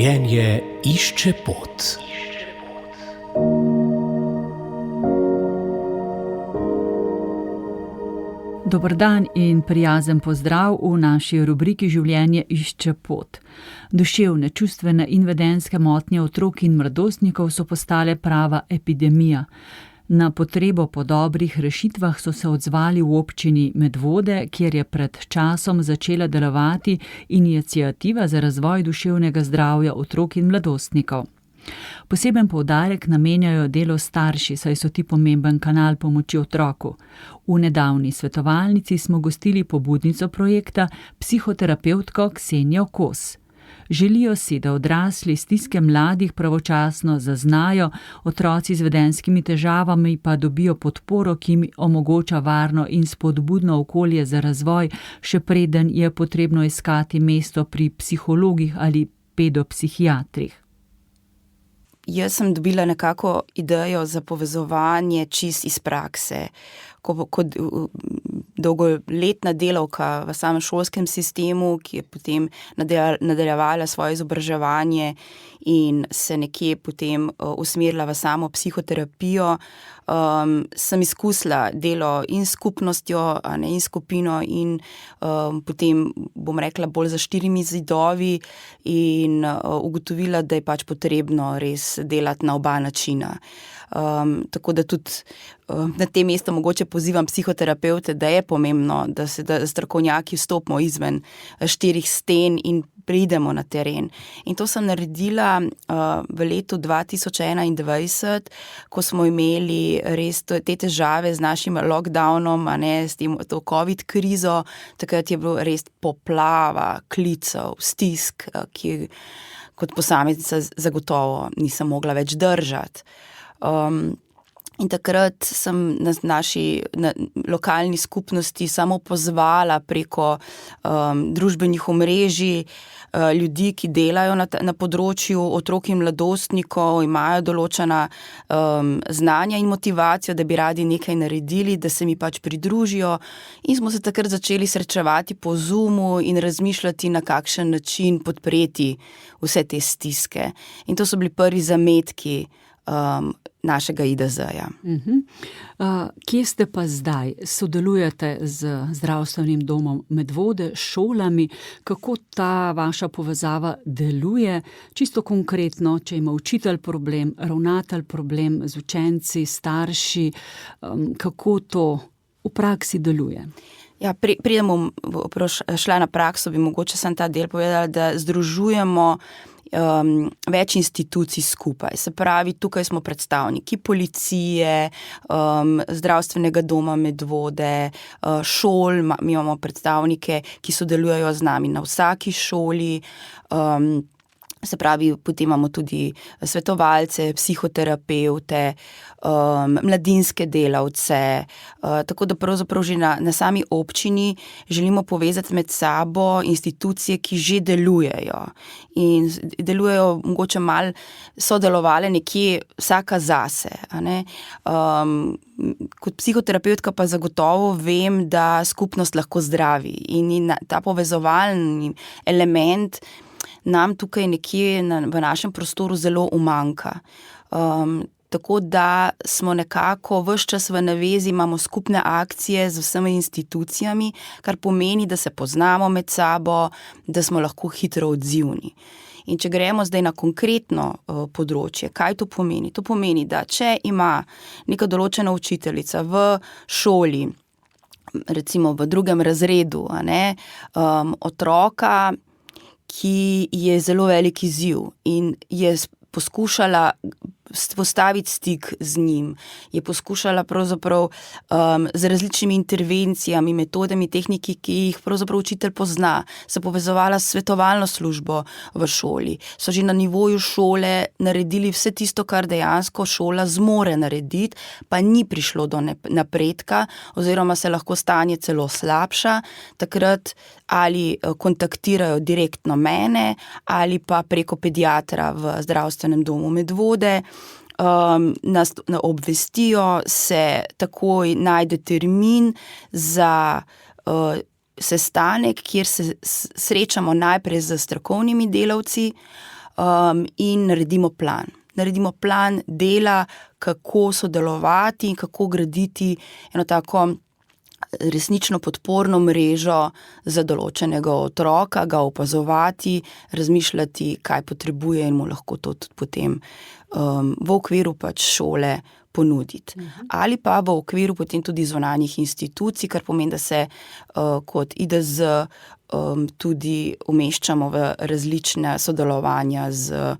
Življenje išče pot. Dober dan in prijazen pozdrav v naši rubriki Življenje išče pot. Duševne, čustvene in vedenjske motnje otrok in mladostnikov so postale prava epidemija. Na potrebo po dobrih rešitvah so se odzvali v občini Medvode, kjer je pred časom začela delovati iniciativa za razvoj duševnega zdravja otrok in mladostnikov. Poseben poudarek namenjajo delu starši, saj so ti pomemben kanal pomoči otroku. V nedavni svetovalnici smo gostili pobudnico projekta, psihoterapevtko Ksenijo Kos. Želijo si, da odrasli stiske mladih pravočasno zaznajo, otroci z vedenjskimi težavami pa dobijo podporo, ki jim omogoča varno in spodbudno okolje za razvoj, še preden je potrebno iskati mesto pri psihologih ali pedopsihiatrih. Jaz sem dobila nekako idejo za povezovanje čist iz prakse. Kot dolgoletna delavka v samem šolskem sistemu, ki je potem nadaljevala svoje izobraževanje in se nekje potem usmerila v samo psihoterapijo, sem izkusila delo in s skupnostjo, in skupino in potem, bom rekla, bolj za 4 zidovi in ugotovila, da je pač potrebno res delati na oba načina. Tako da tudi na tem mestu mogoče pozivam psihoterapevte, da je pomembno, da strokovnjaki vstopimo izven 4 sten in pridemo na teren. In to sem naredila v letu 2021, ko smo imeli res te težave z našim lockdownom, s to COVID krizo. Takrat je bilo res poplava klicev, stisk, ki kot posameznica zagotovo nisem mogla več držati. In takrat sem na naši lokalni skupnosti samo pozvala preko družbenih omrežij ljudi, ki delajo na področju otrok in mladostnikov, imajo določena znanja in motivacijo, da bi radi nekaj naredili, da se mi pač pridružijo. In smo se takrat začeli srečevati po Zoomu in razmišljati, na kakšen način podpreti vse te stiske. In to so bili prvi zametki našega IDZ-ja. Kje ste pa zdaj? Sodelujete z zdravstvenim domom Medvode, šolami? Kako ta vaša povezava deluje? Čisto konkretno, če ima učitelj problem, ravnatelj problem z učenci, starši, kako to v praksi deluje? Ja, preden bom šla na prakso, bi mogoče sem ta del povedala, da združujemo več institucij skupaj. Se pravi, tukaj smo predstavniki policije, zdravstvenega doma Medvode, šol, mi imamo predstavnike, ki sodelujejo z nami na vsaki šoli, se pravi, potem imamo tudi svetovalce, psihoterapevte, mladinske delavce, tako da pravzaprav že na sami občini želimo povezati med sabo institucije, ki že delujejo. In delujejo mogoče malo sodelovale nekje vsaka zase. Kot psihoterapevtka pa zagotovo vem, da skupnost lahko zdravi. In ta povezovalni element nam tukaj nekje v našem prostoru zelo umanjka. Tako da smo nekako ves čas v navezi, imamo skupne akcije z vsemi institucijami, kar pomeni, da se poznamo med sabo, da smo lahko hitro odzivni. In če gremo zdaj na konkretno področje, kaj to pomeni? To pomeni, da če ima neka določena učiteljica v šoli, recimo v 2. razredu, otroka, ki je zelo velik izziv in je poskušala postaviti stik z njim, je poskušala pravzaprav z različnimi intervencijami, metodami, tehniki, ki jih pravzaprav učitelj pozna, se povezovala s svetovalno službo v šoli. So že na nivoju šole naredili vse tisto, kar dejansko šola zmore narediti, pa ni prišlo do napredka, oziroma se lahko stanje celo slabša. Takrat ali kontaktirajo direktno mene, ali pa preko pediatra v zdravstvenem domu Medvode, nas obvestijo, se takoj najde termin za sestanek, kjer se srečamo najprej z strokovnimi delavci, in naredimo plan. Naredimo plan dela, kako sodelovati in kako graditi eno tako resnično podporno mrežo za določenega otroka, ga opazovati, razmišljati, kaj potrebuje in mu lahko to tudi potem v okviru pač šole ponuditi. Ali pa v okviru potem tudi zunanjih institucij, kar pomeni, da se kot IDZ tudi umeščamo v različne sodelovanja z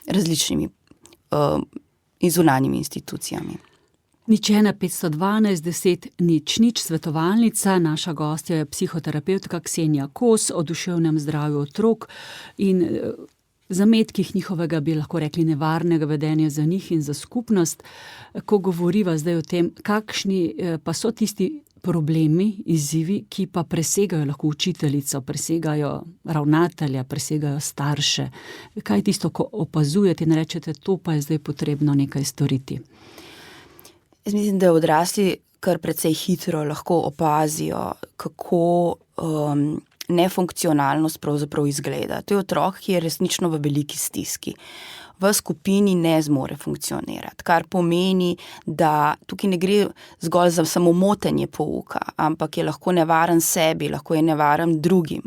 različnimi zunanjimi institucijami. 01 512 10 00 svetovalnica, naša gostja je psihoterapevtka Ksenija Kos o duševnem zdravju otrok in zametkih njihovega, bi lahko rekli, nevarnega vedenja za njih in za skupnost. Ko govoriva zdaj o tem, kakšni pa so tisti problemi, izzivi, ki pa presegajo lahko učiteljico, presegajo ravnatelja, presegajo starše. Kaj je tisto, ko opazujete in rečete, to pa je zdaj potrebno nekaj storiti? Jaz mislim, da odrasli kar precej hitro lahko opazijo, kako nefunkcionalnost pravzaprav izgleda. To je otrok, ki je resnično v veliki stiski. V skupini ne zmore funkcionirati, kar pomeni, da tukaj ne gre zgolj za samo motenje pouka, ampak je lahko nevaren sebi, lahko je nevaren drugim.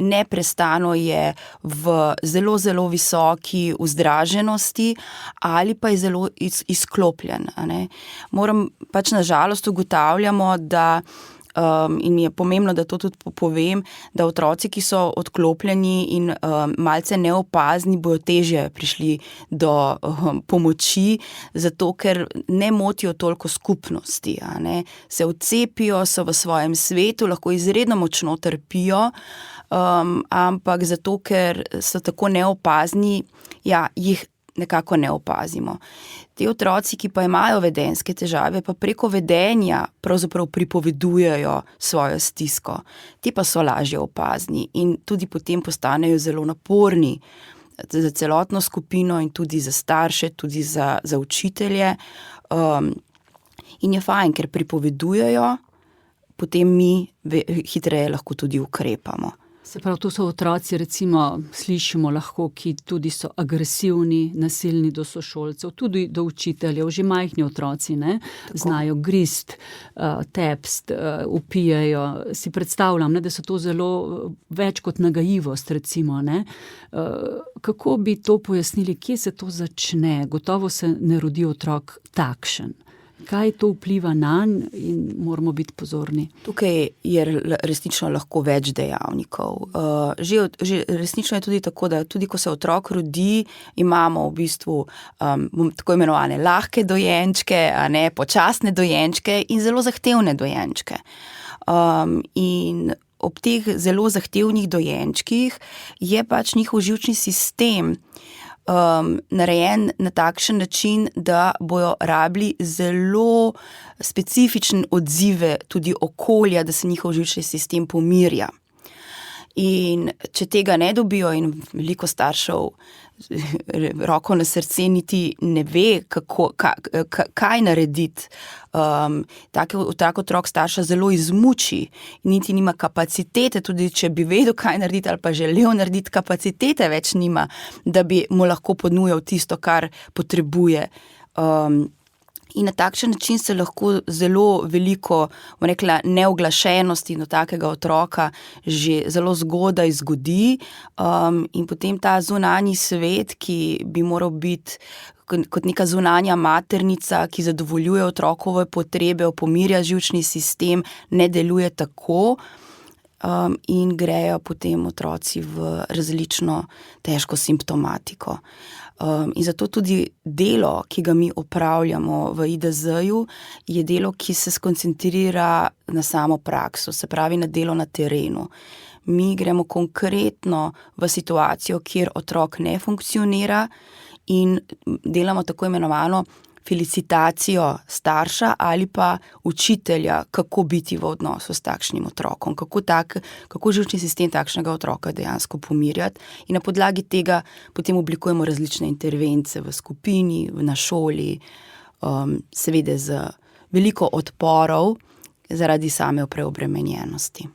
Neprestano je v zelo, zelo visoki vzdraženosti ali pa je zelo izklopljen. Moram pač na žalost ugotavljamo, da in mi je pomembno, da to tudi povem, da otroci, ki so odklopljeni in malce neopazni, bojo težje prišli do pomoči, zato ker ne motijo toliko skupnosti. Se odcepijo, so v svojem svetu, lahko izredno močno trpijo, ampak zato, ker so tako neopazni, jih nekako ne opazimo. Ti otroci, ki pa imajo vedenjske težave, pa preko vedenja pravzaprav pripovedujejo svojo stisko. Ti pa so lažje opazni in tudi potem postanejo zelo naporni za celotno skupino in tudi za starše, tudi za učitelje. In je fajn, ker pripovedujejo, potem mi hitreje lahko tudi ukrepamo. Se pravi, to so otroci, recimo, slišimo lahko, ki tudi so agresivni, nasilni do sošolcev, tudi do učiteljev, že majhni otroci, ne? Znajo grist, tepst, vpijejo. Si predstavljam, da so to zelo več kot nagajivost, recimo, ne? Kako bi to pojasnili, kje se to začne? Gotovo se ne rodi otrok takšen. Kaj to vpliva nanj in moramo biti pozorni? Tukaj je resnično lahko več dejavnikov. Že resnično je tudi tako, da tudi ko se otrok rodi, imamo v bistvu tako imenovane lahke dojenčke, počasne dojenčke in zelo zahtevne dojenčke. In ob teh zelo zahtevnih dojenčkih je pač njihov živčni sistem narejen na takšen način, da bojo rabili zelo specifičen odzive tudi okolja, da se njihov živčni sistem pomirja. In če tega ne dobijo in veliko staršev roko na srce niti ne ve, kaj narediti, tak otrok starša zelo izmuči, niti nima kapacitete, tudi če bi vedel, kaj narediti ali pa želel narediti, kapacitete več nima, da bi mu lahko ponujal tisto, kar potrebuje. In na takšen način se lahko zelo veliko, bom rekla, neoglašenosti do takega otroka že zelo zgodaj zgodi, in potem ta zunanji svet, ki bi moral biti kot neka zunanja maternica, ki zadovoljuje otrokove potrebe, pomirja živčni sistem, ne deluje tako, in grejo potem otroci v različno težko simptomatiko. In zato tudi delo, ki ga mi opravljamo v IDZ-ju, je delo, ki se skoncentrira na samo prakso, se pravi na delo na terenu. Mi gremo konkretno v situacijo, kjer otrok ne funkcionira in delamo tako imenovano felicitacijo starša ali pa učitelja, kako biti v odnosu s takšnim otrokom, kako živčni sistem takšnega otroka dejansko pomirjati. In na podlagi tega potem oblikujemo različne intervence v skupini, na šoli, seveda z veliko odporov zaradi same preobremenjenosti.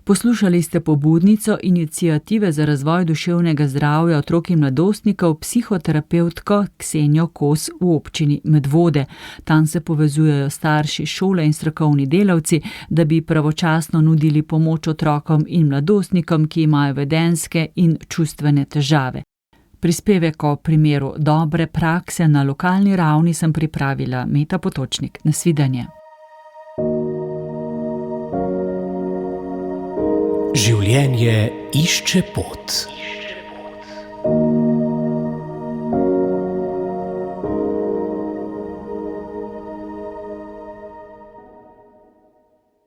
Poslušali ste pobudnico iniciative za razvoj duševnega zdravja otrok in mladostnikov, psihoterapevtko Ksenijo Kos v občini Medvode. Tam se povezujejo starši, šole in strokovni delavci, da bi pravočasno nudili pomoč otrokom in mladostnikom, ki imajo vedenjske in čustvene težave. Prispevek o primeru dobre prakse na lokalni ravni sem pripravila Meta Potočnik. Nasvidenje. Življenje išče pot.